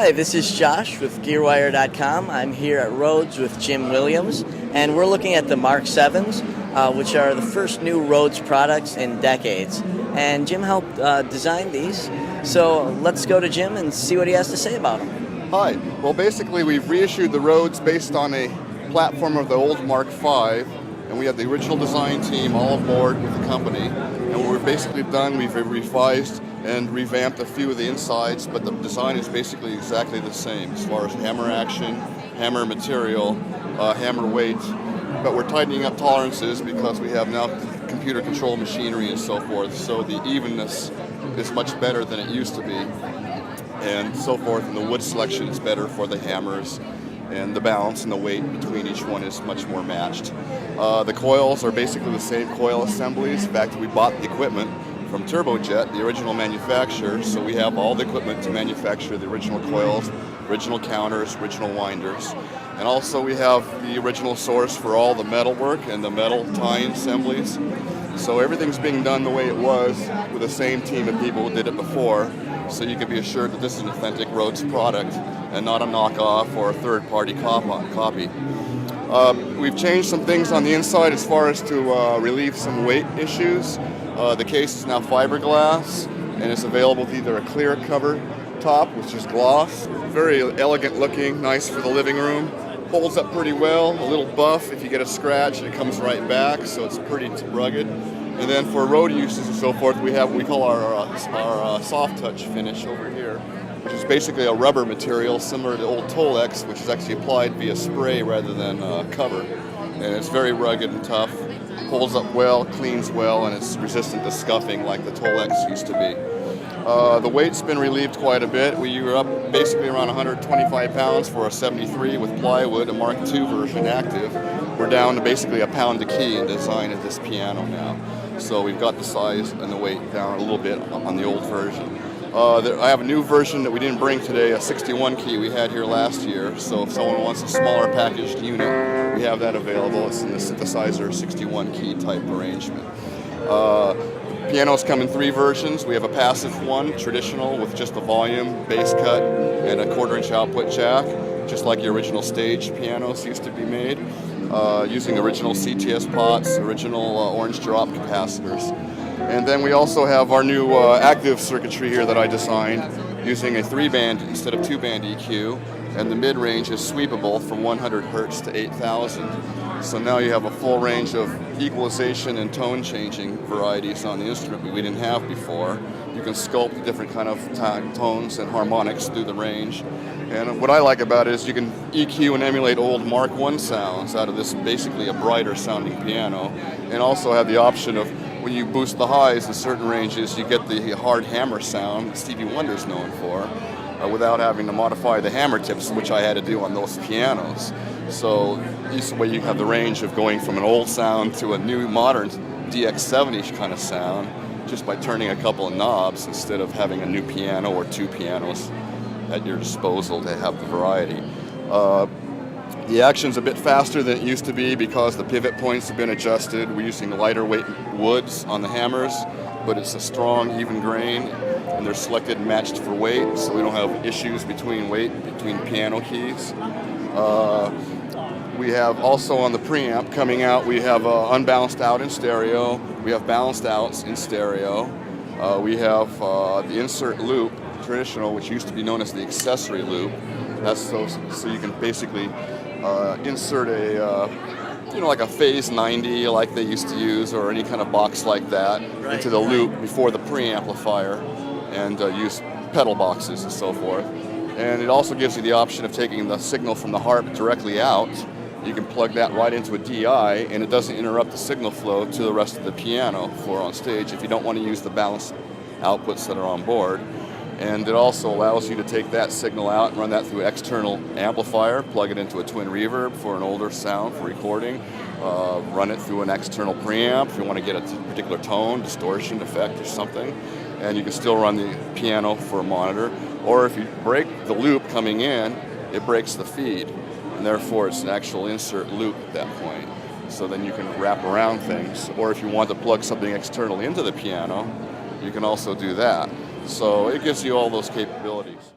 Hi, this is Josh with GearWire.com. I'm here at Rhodes with Jim Williams, and we're looking at the Mark 7s, which are the first new Rhodes products in decades. And Jim helped design these, so let's go to Jim and see what he has to say about them. Hi. Well, basically, we've reissued the Rhodes based on a platform of the old Mark 5, and we have the original design team all aboard with the company. And what we've basically done, we've revised and revamped a few of the insides, but the design is basically exactly the same as far as hammer action, hammer material, hammer weight. But we're tightening up tolerances because we have now computer control machinery and so forth, so the evenness is much better than it used to be, and so forth, and the wood selection is better for the hammers, and the balance and the weight between each one is much more matched. The coils are basically the same coil assemblies. In fact, we bought the equipment from Turbojet, the original manufacturer, so we have all the equipment to manufacture the original coils, original counters, original winders. And also we have the original source for all the metal work and the metal tie-in assemblies. So everything's being done the way it was with the same team of people who did it before, so you can be assured that this is an authentic Rhodes product and not a knockoff or a third-party copy. We've changed some things on the inside as far as to relieve some weight issues. The case is now fiberglass, and it's available with either a clear cover top, which is gloss, very elegant looking, nice for the living room, holds up pretty well, a little buff. If you get a scratch, it comes right back, so it's pretty rugged. And then for road uses and so forth, we have what we call our soft touch finish over here, which is basically a rubber material similar to old Tolex, which is actually applied via spray rather than cover. And it's very rugged and tough, holds up well, cleans well, and it's resistant to scuffing like the Tolex used to be. The weight's been relieved quite a bit. We were up basically around 125 pounds for a 73 with plywood, a Mark II version active. We're down to basically a pound a key in design of this piano now. So we've got the size and the weight down a little bit on the old version. I have a new version that we didn't bring today, a 61 key we had here last year. So if someone wants a smaller packaged unit, we have that available. It's in the synthesizer 61 key type arrangement. Pianos come in 3 versions. We have a passive one, traditional, with just a volume, bass cut, and a 1/4-inch output jack, just like your original stage pianos used to be made, using original CTS pots, original orange drop capacitors. And then we also have our new active circuitry here that I designed, using a 3-band instead of 2-band EQ, and the mid-range is sweepable from 100 Hertz to 8,000. So now you have a full range of equalization and tone changing varieties on the instrument we didn't have before. You can sculpt different kind of tones and harmonics through the range. And what I like about it is you can EQ and emulate old Mark I sounds out of this basically a brighter sounding piano, and also have the option of when you boost the highs in certain ranges, you get the hard hammer sound that Stevie Wonder's known for, without having to modify the hammer tips, which I had to do on those pianos. So this way you have the range of going from an old sound to a new modern DX70 kind of sound just by turning a couple of knobs instead of having a new piano or 2 pianos at your disposal to have the variety. The action's a bit faster than it used to be because the pivot points have been adjusted. We're using lighter weight woods on the hammers, but it's a strong, even grain, and they're selected and matched for weight, so we don't have issues between weight between piano keys. We have also on the preamp coming out, we have unbalanced out in stereo. We have balanced outs in stereo. We have the insert loop, traditional, which used to be known as the accessory loop. That's so you can basically insert a, like a phase 90 like they used to use, or any kind of box like that, into the loop before the preamplifier, and use pedal boxes and so forth. And it also gives you the option of taking the signal from the harp directly out. You can plug that right into a DI, and it doesn't interrupt the signal flow to the rest of the piano for on stage if you don't want to use the balanced outputs that are on board. And it also allows you to take that signal out and run that through external amplifier, plug it into a twin reverb for an older sound for recording, run it through an external preamp if you want to get a particular tone, distortion, effect, or something, and you can still run the piano for a monitor. Or if you break the loop coming in, it breaks the feed, and therefore it's an actual insert loop at that point. So then you can wrap around things. Or if you want to plug something externally into the piano, you can also do that. So it gives you all those capabilities.